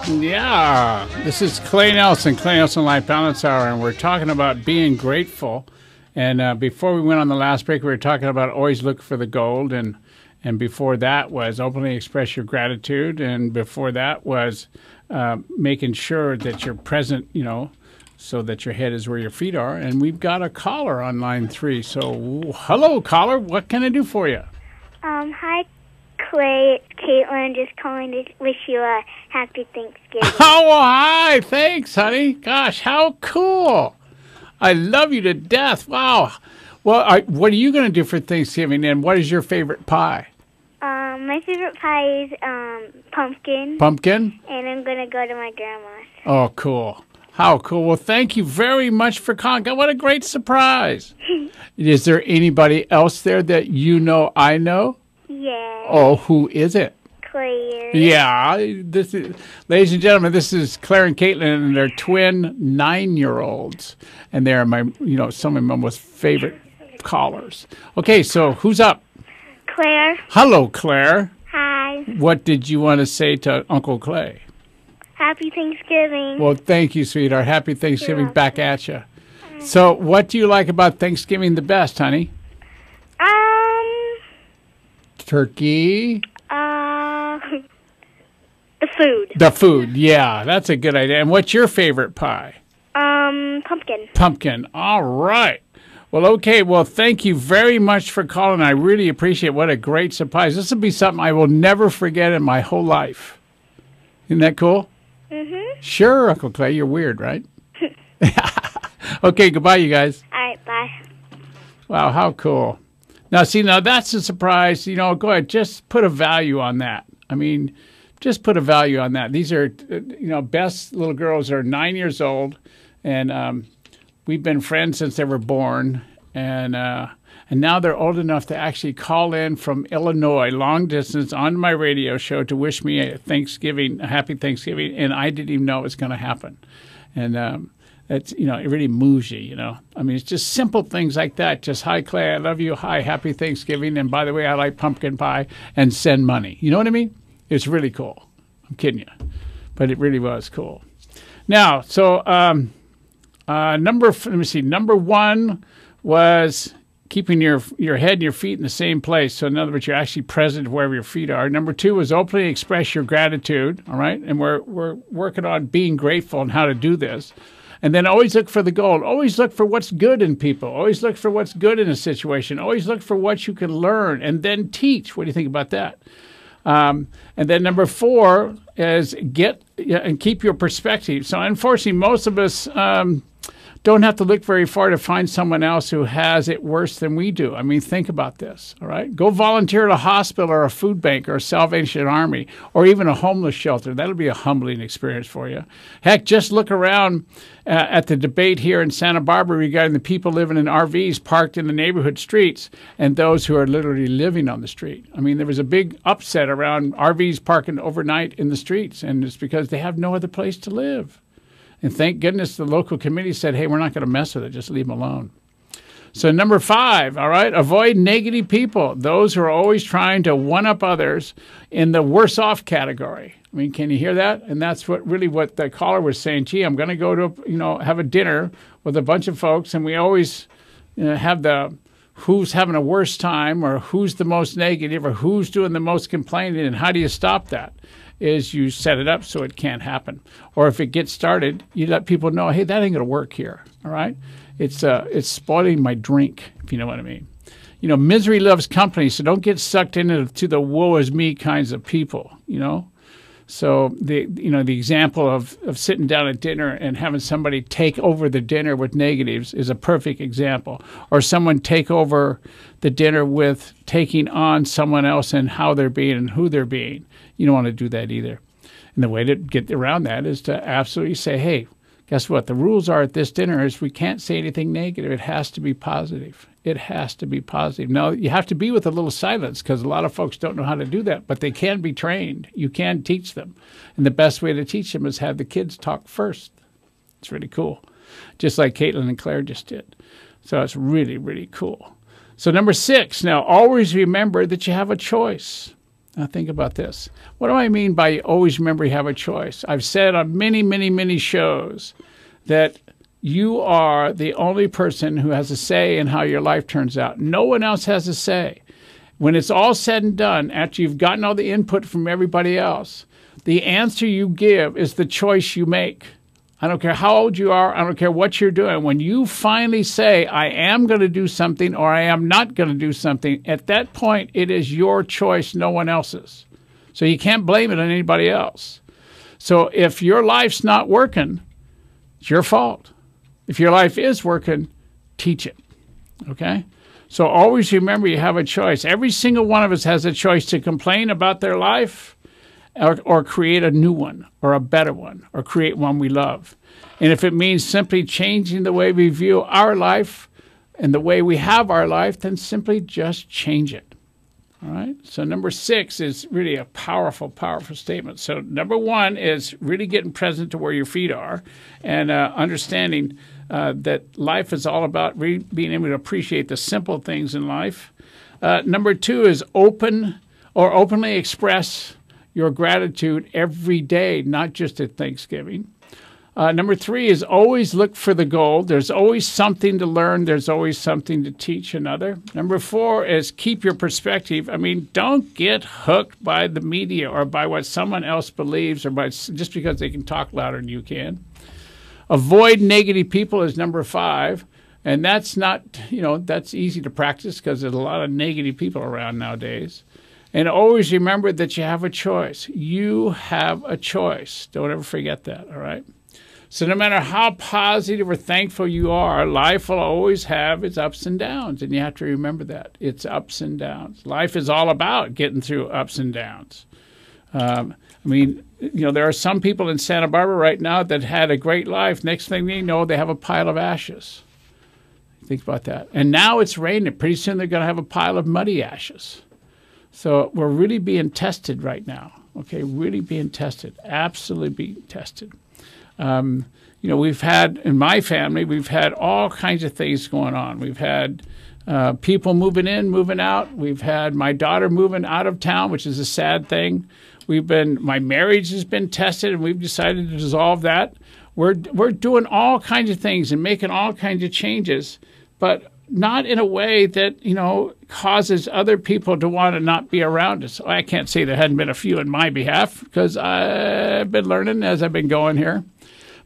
Yeah, this is Clay Nelson Life Balance Hour, and we're talking about being grateful. And before we went on the last break, we were talking about always look for the gold, and before that was openly express your gratitude, and before that was making sure that you're present, so that your head is where your feet are. And we've got a caller on line 3. So, hello, caller. What can I do for you? Hi, Clay. It's Caitlin, just calling to wish you a happy Thanksgiving. Oh, hi. Thanks, honey. Gosh, how cool. I love you to death. Wow. Well, what are you going to do for Thanksgiving, and what is your favorite pie? My favorite pie is pumpkin. Pumpkin? And I'm going to go to my grandma's. Oh, cool. How cool. Well, thank you very much for calling. What a great surprise. Is there anybody else there that I know? Yeah. Oh, who is it? Claire. Yeah. Ladies and gentlemen, this is Claire and Caitlin, and they're twin 9-year-olds. And they're some of my most favorite callers. Okay, so who's up? Claire. Hello, Claire. Hi. What did you want to say to Uncle Clay? Happy Thanksgiving. Well, thank you, sweetheart. Happy Thanksgiving back at you. So what do you like about Thanksgiving the best, honey? Turkey. The food. The food, yeah. That's a good idea. And what's your favorite pie? Pumpkin. Pumpkin. All right. Well, okay. Well, thank you very much for calling. I really appreciate it. What a great surprise. This will be something I will never forget in my whole life. Isn't that cool? Mm-hmm. Sure, Uncle Clay. You're weird, right? Okay, goodbye, you guys. All right, bye. Wow, how cool. Now that's a surprise. Go ahead, just put a value on that. I mean, just put a value on that. These are, Beth's little girls are 9 years old, and we've been friends since they were born, and now they're old enough to actually call in from Illinois, long distance, on my radio show to wish me a happy Thanksgiving, and I didn't even know it was going to happen. And it's, it really moves you, I mean, it's just simple things like that. Just, hi, Clay, I love you. Hi, happy Thanksgiving. And by the way, I like pumpkin pie, and send money. You know what I mean? It's really cool. I'm kidding you. But it really was cool. Now, so number one was keeping your head and your feet in the same place. So in other words, you're actually present wherever your feet are. Number 2 was openly express your gratitude. All right. And we're working on being grateful and how to do this. And then always look for the gold. Always look for what's good in people. Always look for what's good in a situation. Always look for what you can learn and then teach. What do you think about that? And then number 4 is get and keep your perspective. So unfortunately, most of us don't have to look very far to find someone else who has it worse than we do. I mean, think about this, all right? Go volunteer at a hospital or a food bank or a Salvation Army or even a homeless shelter. That'll be a humbling experience for you. Heck, just look around at the debate here in Santa Barbara regarding the people living in RVs parked in the neighborhood streets and those who are literally living on the street. I mean, there was a big upset around RVs parking overnight in the streets, and it's because they have no other place to live. And thank goodness the local committee said, hey, we're not going to mess with it. Just leave them alone. So number 5, all right, avoid negative people, those who are always trying to one-up others in the worse-off category. I mean, can you hear that? And that's what the caller was saying. Gee, I'm going to go to, have a dinner with a bunch of folks, and we always have the who's having a worse time or who's the most negative or who's doing the most complaining, and how do you stop that? Is you set it up so it can't happen. Or if it gets started, you let people know, hey, that ain't going to work here, all right? It's spoiling my drink, if you know what I mean. Misery loves company, so don't get sucked into the woe is me kinds of people, So the example of sitting down at dinner and having somebody take over the dinner with negatives is a perfect example. Or someone take over the dinner with taking on someone else and how they're being and who they're being. You don't want to do that either. And the way to get around that is to absolutely say, hey, guess what? The rules are at this dinner is we can't say anything negative. It has to be positive. It has to be positive. Now, you have to be with a little silence because a lot of folks don't know how to do that, but they can be trained. You can teach them. And the best way to teach them is have the kids talk first. It's really cool, just like Caitlin and Claire just did. So it's really, really cool. So number 6, now always remember that you have a choice. Now think about this. What do I mean by always remember you have a choice? I've said on many, many, many shows that you are the only person who has a say in how your life turns out. No one else has a say. When it's all said and done, after you've gotten all the input from everybody else, the answer you give is the choice you make. I don't care how old you are. I don't care what you're doing. When you finally say, I am going to do something or I am not going to do something, at that point, it is your choice, no one else's. So you can't blame it on anybody else. So if your life's not working, it's your fault. If your life is working, teach it. Okay? So always remember you have a choice. Every single one of us has a choice to complain about their life or create a new one or a better one or create one we love. And if it means simply changing the way we view our life and the way we have our life, then simply just change it. All right? So number 6 is really a powerful, powerful statement. So number 1 is really getting present to where your feet are and understanding that life is all about being able to appreciate the simple things in life. Number 2 is openly express your gratitude every day, not just at Thanksgiving. Number 3 is always look for the gold. There's always something to learn. There's always something to teach another. Number 4 is keep your perspective. I mean, don't get hooked by the media or by what someone else believes or by just because they can talk louder than you can. Avoid negative people is number 5. And that's not, that's easy to practice because there's a lot of negative people around nowadays. And always remember that you have a choice. You have a choice. Don't ever forget that, all right? So no matter how positive or thankful you are, life will always have its ups and downs, and you have to remember that. It's ups and downs. Life is all about getting through ups and downs. There are some people in Santa Barbara right now that had a great life. Next thing they know, they have a pile of ashes. Think about that. And now it's raining. Pretty soon they're going to have a pile of muddy ashes. So we're really being tested right now, okay? Really being tested, absolutely being tested. We've had, in my family, we've had all kinds of things going on. We've had people moving in, moving out. We've had my daughter moving out of town, which is a sad thing. My marriage has been tested, and we've decided to dissolve that. We're doing all kinds of things and making all kinds of changes, but not in a way that, causes other people to want to not be around us. I can't say there hadn't been a few in my behalf because I've been learning as I've been going here.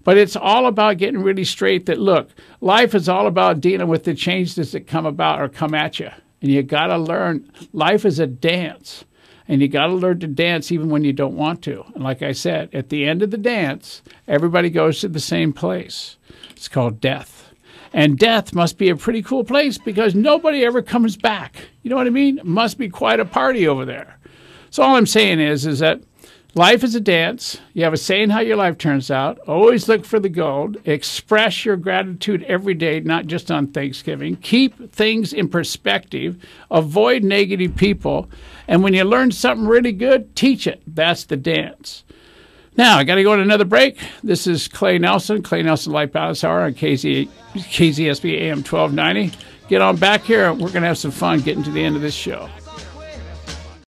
But it's all about getting really straight that, look, life is all about dealing with the changes that come about or come at you. And you got to learn, life is a dance. And you got to learn to dance even when you don't want to. And like I said, at the end of the dance, everybody goes to the same place. It's called death. And death must be a pretty cool place because nobody ever comes back. You know what I mean? It must be quite a party over there. So all I'm saying is that life is a dance. You have a say in how your life turns out. Always look for the gold. Express your gratitude every day, not just on Thanksgiving. Keep things in perspective. Avoid negative people. And when you learn something really good, teach it. That's the dance. Now, I got to go on another break. This is Clay Nelson Life Balance Hour on KZSB AM 1290. Get on back here, and we're going to have some fun getting to the end of this show.